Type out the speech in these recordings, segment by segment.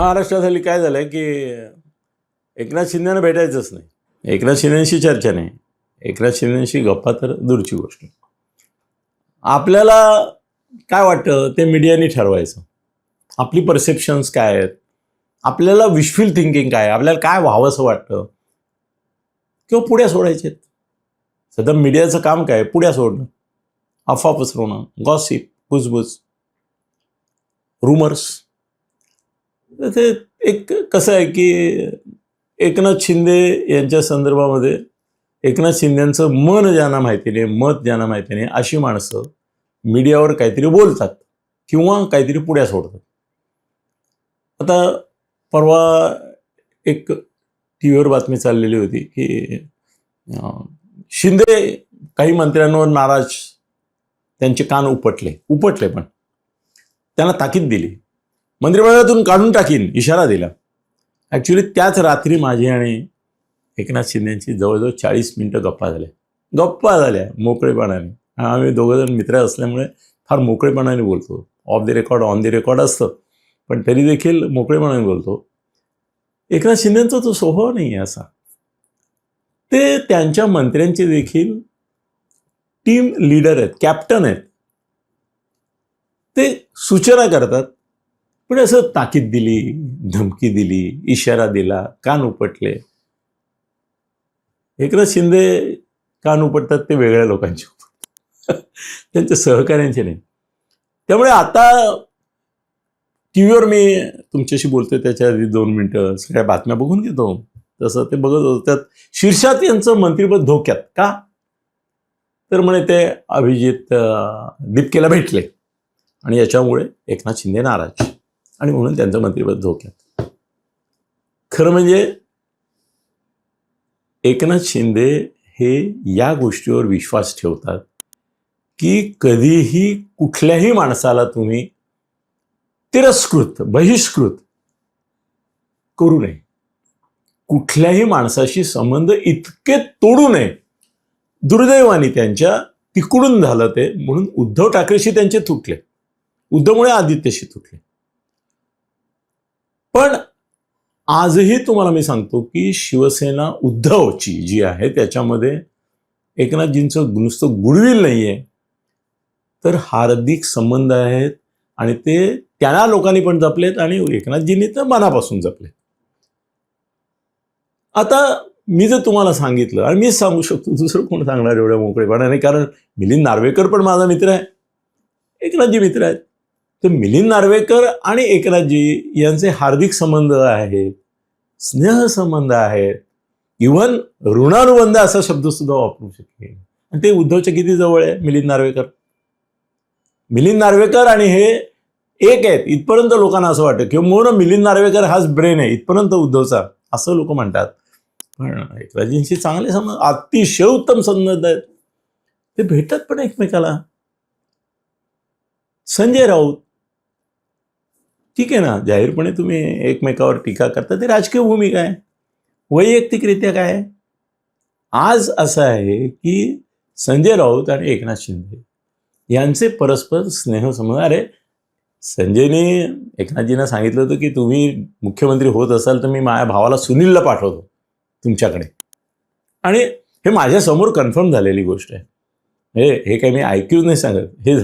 महाराष्ट्रात हल्ली काय झालंय की एकनाथ शिंदेना भेटायचंच नाही, एकनाथ शिंदेशी चर्चा नाही, एकनाथ शिंदेशी गप्पा तर दूरची गोष्ट. आपल्याला काय वाटतं ते मीडियाने ठरवायचं. आपली परसेप्शन्स काय आहेत, आपल्याला विशफुल थिंकिंग काय आहे, आपल्याला काय व्हावंसं वाटतं किंवा पुढ्या सोडायचे. सध्या मीडियाचं काम काय, पुढ्या सोडणं, अफवा पसरवणं, गॉसिप, कुजबुज, रुमर्स. ते एक कसं आहे की एकनाथ शिंदे यांच्या संदर्भामध्ये एकनाथ शिंदेचं मन ज्यांना माहिती नाही, मत ज्यांना माहिती नाही, अशी माणसं मीडियावर काहीतरी बोलतात किंवा काहीतरी पुढ्या सोडतात. आता परवा एक टी व्हीवर बातमी चाललेली होती की शिंदे काही मंत्र्यांवर नाराज, त्यांचे कान उपटले पण त्यांना ताकीद दिली, मंत्रिमंडळातून काढून टाकीन इशारा दिला. ॲक्च्युली त्याच रात्री माझी आणि एकनाथ शिंदेची जवळजवळ 40 मिनिटं गप्पा झाल्या मोकळेपणाने. आम्ही दोघंजण मित्र असल्यामुळे फार मोकळेपणाने बोलतो. Of the record on the record असतं, पण तरी देखील मोकळेपणाने बोलतो. एकनाथ शिंदेचा तो स्वभाव नाही आहे असा. ते त्यांच्या मंत्र्यांचे देखील टीम लीडर आहेत, कॅप्टन आहेत. ते सूचना करतात, पण असं ताकीद दिली, धमकी दिली, इशारा दिला, कान उपटले. एकनाथ शिंदे कान उपटतात ते वेगळ्या लोकांचे त्यांच्या सहकार्यांचे नाही. त्यामुळे आता टी व्हीवर मी तुमच्याशी बोलतोय त्याच्या आधी 2 मिनिटं सगळ्या बातम्या बघून घेतो. तसं ते बघत होतं, त्यात शीर्षात यांचं मंत्रिपद धोक्यात का, तर म्हणे ते अभिजित दीपकेला भेटले आणि याच्यामुळे एकनाथ शिंदे नाराज आणि म्हणून त्यांचं मंत्रिपद धोक्यात. खरं म्हणजे एकनाथ शिंदे हे या गोष्टीवर विश्वास ठेवतात की कधीही कुठल्याही माणसाला तुम्ही तिरस्कृत, बहिष्कृत करू नये, कुठल्याही माणसाशी संबंध इतके तोडू नये. दुर्दैवाने त्यांच्या तिकडून झालं ते, म्हणून उद्धव ठाकरेशी त्यांचे तुटले, उद्धवमुळे आदित्यशी तुटले. पण आजही तुम्हाला मी सांगतो की शिवसेना उद्धवची जी आहे त्याच्यामध्ये एकनाथजींचं नुसतं गुडविल नाही आहे, तर हार्दिक संबंध आहेत आणि ते त्यांना लोकांनी पण जपलेत आणि एकनाथजींनी तर मनापासून जपले. आता मी जर तुम्हाला सांगितलं, आणि मीच सांगू शकतो, दुसरं कोण सांगणार एवढ्या मोकळेपणाने, कारण मिलिंद नार्वेकर पण माझा मित्र आहे, एकनाथजी मित्र आहेत. तर मिलिंद नार्वेकर आणि एकनाथजी यांचे हार्दिक संबंध आहेत, स्नेहसंबंध आहेत, इव्हन ऋणानुबंध असा शब्द सुद्धा वापरू शकेल. आणि ते उद्धवच्या किती जवळ आहे मिलिंद नार्वेकर आणि हे एक आहेत इथपर्यंत लोकांना असं वाटतं, किंवा म्हणून मिलिंद नार्वेकर हाच ब्रेन आहे इथपर्यंत उद्धवचा, असं लोक म्हणतात. पण एकनाथजींशी चांगले संबंध, अतिशय उत्तम संबंध आहेत. ते भेटतात पण एकमेकाला. संजय राऊत, ठीक आहे ना, जाहीरपणे तुम्ही एकमेकावर टीका करता, ते राजकीय भूमिका आहे, वैयक्तिकरित्या काय आहे. आज असं आहे की संजय राऊत आणि एकनाथ शिंदे यांचे परस्पर स्नेहसंबंध. अरे संजयने एकनाथजींना सांगितलं होतं की तुम्ही मुख्यमंत्री होत असाल तर मी माझ्या भावाला सुनीलला पाठवतो तुमच्याकडे, आणि हे माझ्यासमोर कन्फर्म झालेली गोष्ट आहे. हे काही मी ऐकूच नाही सांगत, हे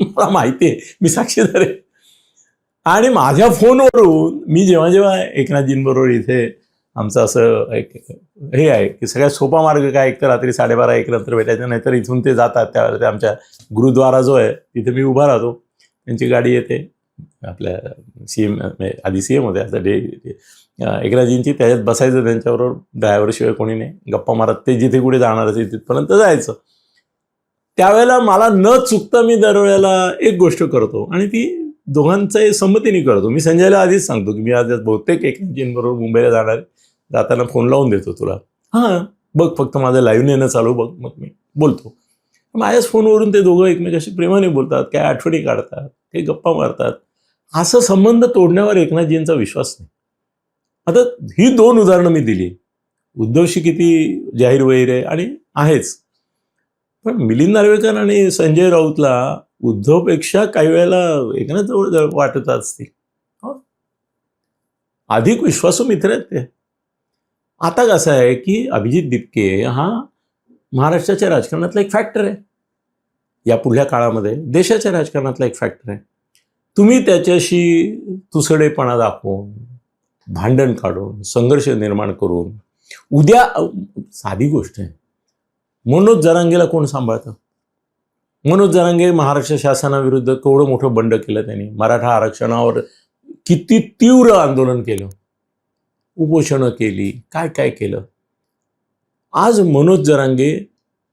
मला माहिती आहे, मी साक्षीदार आहे. आणि माझ्या फोनवरून मी जेव्हा एकनाथजींबरोबर इथे आमचं असं एक हे आहे की सगळ्यात सोपा मार्ग काय, एक तर रात्री 12:30 1 नंतर भेटायचं, नाहीतर इथून ते जातात त्यावेळेला ते आमच्या गुरुद्वारा जो आहे तिथे मी उभा राहतो, त्यांची गाडी येते, आपल्या आधी CM होते, आता एकनाथजींची, त्याच्यात बसायचं त्यांच्याबरोबर, ड्रायव्हरशिवाय कोणी नाही, गप्पा मारत ते जिथे कुठे जाणार असेल तिथपर्यंत जायचं. त्यावेळेला मला न चुकता मी दरवेळेला एक गोष्ट करतो आणि ती दोघांचाही संमतीने करतो. मी संजयला आधीच सांगतो की मी आज बहुतेक एकनाथजींबरोबर मुंबईला जाणार, जाताना फोन लावून देतो तुला, हां बघ फक्त माझं लाईव्ह नेणं चालू बघ, मग मी बोलतो. माझ्याच फोनवरून ते दोघं एकमेकाशी प्रेमाने बोलतात, काय आठवणी काढतात, काही गप्पा मारतात. असं संबंध तोडण्यावर एकनाथजींचा विश्वास नाही. आता ही 2 उदाहरणं मी दिली. उद्धवशी किती जाहीर वैर आहे आणि आहेच, पण मिलिंद नार्वेकर आणि संजय राऊतला उद्धवपेक्षा काही वेळेला एकनाथ जवळ वाटत असतील. अधिक विश्वासू मित्र आहेत ते. आता कसं आहे की अभिजित दिपके हा महाराष्ट्राच्या राजकारणातला एक फॅक्टर आहे, या पुढल्या काळामध्ये देशाच्या राजकारणातला एक फॅक्टर आहे. तुम्ही त्याच्याशी तुसडेपणा दाखवून, भांडण काढून, संघर्ष निर्माण करून, उद्या साधी गोष्ट आहे, मनोज जरांगेला कोण सांभाळतं? मनोज जरांगे महाराष्ट्र शासनाविरुद्ध केवढं मोठं बंड केलं त्यांनी, मराठा आरक्षणावर किती तीव्र आंदोलन केलं, उपोषणं केली, काय काय केलं. आज मनोज जरांगे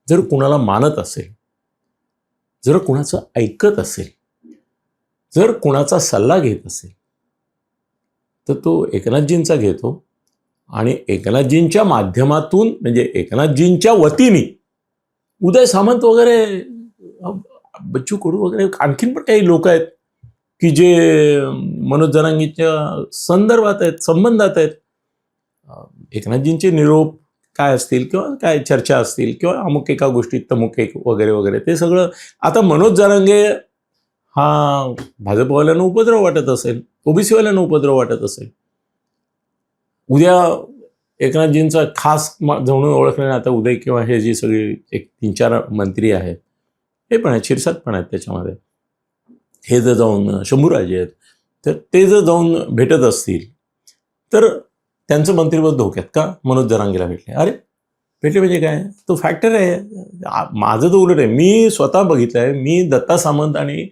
जर कुणाला मानत असेल, जर कुणाचं ऐकत असेल, जर कुणाचा सल्ला घेत असेल, तर तो एकनाथजींचा घेतो आणि एकनाथजींच्या माध्यमातून, म्हणजे एकनाथजींच्या वतीने उदय सामंत वगैरे, बच्चू कडू वगैरे, आणखीन पण काही लोक आहेत की जे मनोज जरांगेच्या संदर्भात आहेत, संबंधात आहेत. एकनाथजींचे निरोप काय असतील किंवा काय चर्चा असतील किंवा अमुक एका गोष्टीत तमुक एक वगैरे वगैरे, ते सगळं आता मनोज जरांगे हा भाजपवाल्यांना उपद्रव वाटत असेल, ओबीसीवाल्यांना उपद्रव वाटत असेल, उद्या एकनाथजींचा खास म्हणून ओळखल्याने आता उदय किंवा हे जी सगळी एक 3-4 मंत्री आहेत, हे पण आहेत, शिरसाट पण आहेत त्याच्यामध्ये, हे जर जाऊन शंभूराजे आहेत, तर ते जर जाऊन भेटत असतील तर त्यांचं मंत्रिपद धोक्यात का? मनोज जरांगेला भेटले. अरे भेटले म्हणजे काय? तो फॅक्टर आहे. माझं तर उलट आहे, मी स्वतः बघितलं आहे. मी दत्ता सामंत आणि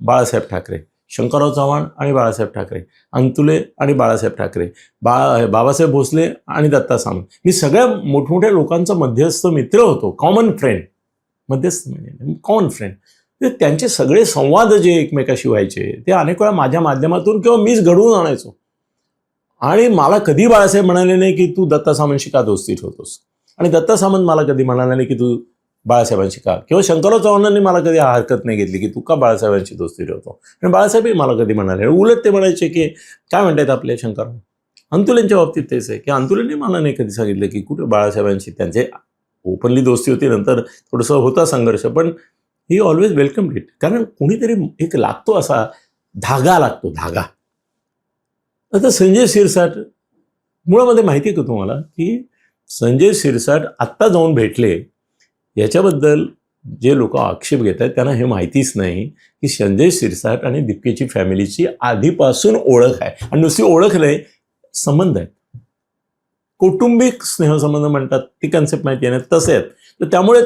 बाळासाहेब ठाकरे, शंकरराव चव्हाण आणि बाळासाहेब ठाकरे, अंतुले आणि बाळासाहेब ठाकरे, बाबासाहेब भोसले आणि दत्ता सामंत, मी सगळ्या मोठमोठ्या लोकांचा मध्यस्थ मित्र होतो, कॉमन फ्रेंड, मध्यस्थ म्हणजे कॉमन फ्रेंड. त्यांचे सगळे संवाद जे एकमेकाशी व्हायचे ते अनेक वेळा माझ्या माध्यमातून किंवा मीच घडवून आणायचो. आणि मला कधी बाळासाहेब म्हणाले नाही की तू दत्ता सामंतशी का दोस्ती ठेवतोस, आणि दत्ता सामंत मला कधी म्हणाला नाही की तू बाळासाहेबांशी का, किंवा शंकरराव चव्हाणांनी मला कधी हरकत नाही घेतली की तू का बाळासाहेबांशी दोस्ती ठेवतो, आणि बाळासाहेबही मला कधी म्हणाले. उलट ते म्हणायचे की काय म्हणतात आपले शंकरराव. अंतुलेंच्या बाबतीत तेच आहे की अंतुलेंनी मला नाही कधी सांगितलं की कुठे बाळासाहेबांशी त्यांचे ओपनली दोस्ती होती, नंतर थोडंसं होता संघर्ष, पण ही ऑलवेज वेलकम इट. कारण कोणीतरी एक लागतो, असा धागा लागतो, धागा. आता संजय शिरसाट, मुळामध्ये माहिती आहे का तुम्हाला की संजय शिरसाट आत्ता जाऊन भेटले, याच्याबद्दल जे लोक आक्षेप घेत आहेत त्यांना हे माहितीच नाही की संजय शिरसाट आणि दिपकेची फॅमिलीची आधीपासून ओळख आहे, आणि नुसती ओळख नाही, संबंध आहेत, कौटुंबिक स्नेहसंबंध म्हणतात, ती कन्सेप्ट माहिती आहे ना, तसे आहेत. तर त्यामुळे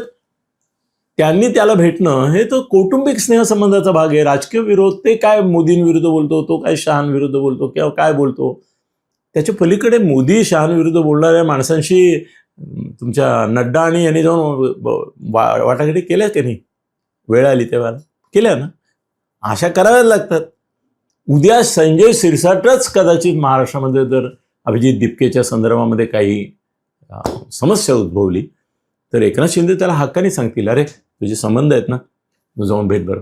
त्यांनी त्याला भेटणं हे तो कौटुंबिक स्नेहसंबंधाचा भाग आहे. राजकीय विरोध, ते काय मोदींविरुद्ध बोलतो, तो काय शहांविरुद्ध बोलतो किंवा काय बोलतो, त्याच्या पलीकडे मोदी शहांविरुद्ध बोलणाऱ्या माणसांशी तुमच्या नड्डा आणि यांनी जाऊन वाटाघाटी केल्या त्यांनी, वेळ आली तेव्हा केल्या ना, अशा कराव्याच लागतात. उद्या संजय शिरसाटच कदाचित महाराष्ट्रामध्ये जर अभिजित दिपकेच्या संदर्भामध्ये काही समस्या उद्भवली तर एकनाथ शिंदे त्याला हक्काने सांगतील, अरे तुझे संबंध आहेत ना, तू जाऊन भेट बरं.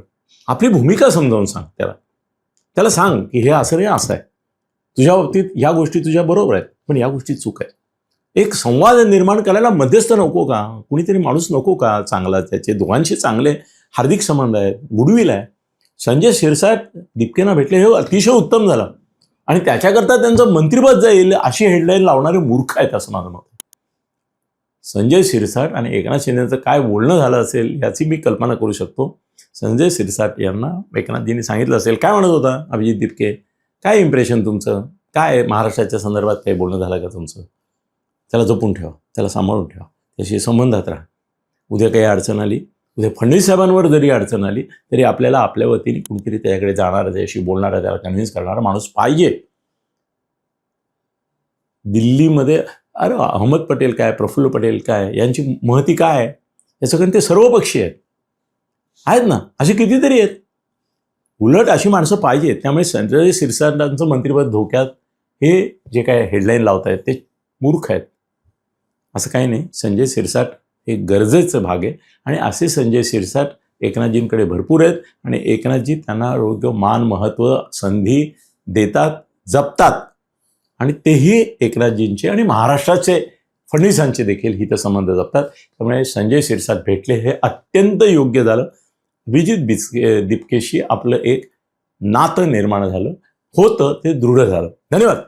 आपली भूमिका समजावून सांग त्याला सांग की हे असं नाही, असं आहे, तुझ्या बाबतीत ह्या गोष्टी तुझ्या बरोबर आहेत, पण या गोष्टी चूक आहे. एक संवाद निर्माण करायला मध्यस्थ नको का, कुणीतरी माणूस नको का चांगला, त्याचे दोघांशी चांगले हार्दिक संबंध आहेत, गुडविल आहे. संजय शिरसाट दिपकेना भेटले हे अतिशय उत्तम झालं, आणि त्याच्याकरता त्यांचं मंत्रिपद जाईल अशी हेडलाईन लावणारे मूर्ख आहेत असं माझं मत. संजय शिरसाट आणि एकनाथ शिंदेचं काय बोलणं झालं असेल याची मी कल्पना करू शकतो. संजय शिरसाट यांना एकनाथजींनी सांगितलं असेल, काय म्हणत होता अभिजित दिपके, काय इम्प्रेशन तुमचं, काय महाराष्ट्राच्या संदर्भात काही बोलणं झालं का तुमचं, त्याला जपून ठेवा, त्याला सांभाळून ठेवा, त्याशी संबंधात राहा. उद्या काही अडचण आली, उद्या फडणवीस साहेबांवर जरी अडचण आली तरी आपल्याला आपल्या वतीने कुणीतरी त्याच्याकडे जाणारा, त्याशी बोलणारा, त्याला कन्व्हिन्स करणारा माणूस पाहिजे. दिल्लीमध्ये अरे अहमद पटेल काय, प्रफुल्ल पटेल काय, यांची महती काय आहे, याचं कारण ते सर्वपक्षीय आहेत ना, असे कितीतरी आहेत. उलट अशी माणसं पाहिजेत. त्यामुळे संजय शिरसाटांचं मंत्रिपद धोक्यात हे जे काय हेडलाईन लावत आहेत ते मूर्ख आहेत. असं काही नाही, संजय शिरसाट हे गरजेचं भाग आहे, आणि असे संजय शिरसाट एकनाथजींकडे भरपूर आहेत, आणि एकनाथजी त्यांना योग्य मान, महत्त्व, संधी देतात, जपतात, आणि तेही एकनाथजींचे आणि महाराष्ट्राचे फडणवीसांचे देखील हितसंबंध जपतात. त्यामुळे संजय शिरसाट भेटले हे अत्यंत योग्य झालं. अभिजित दिपकेशी आपलं एक नातं निर्माण झालं होतं, ते दृढ झालं. धन्यवाद.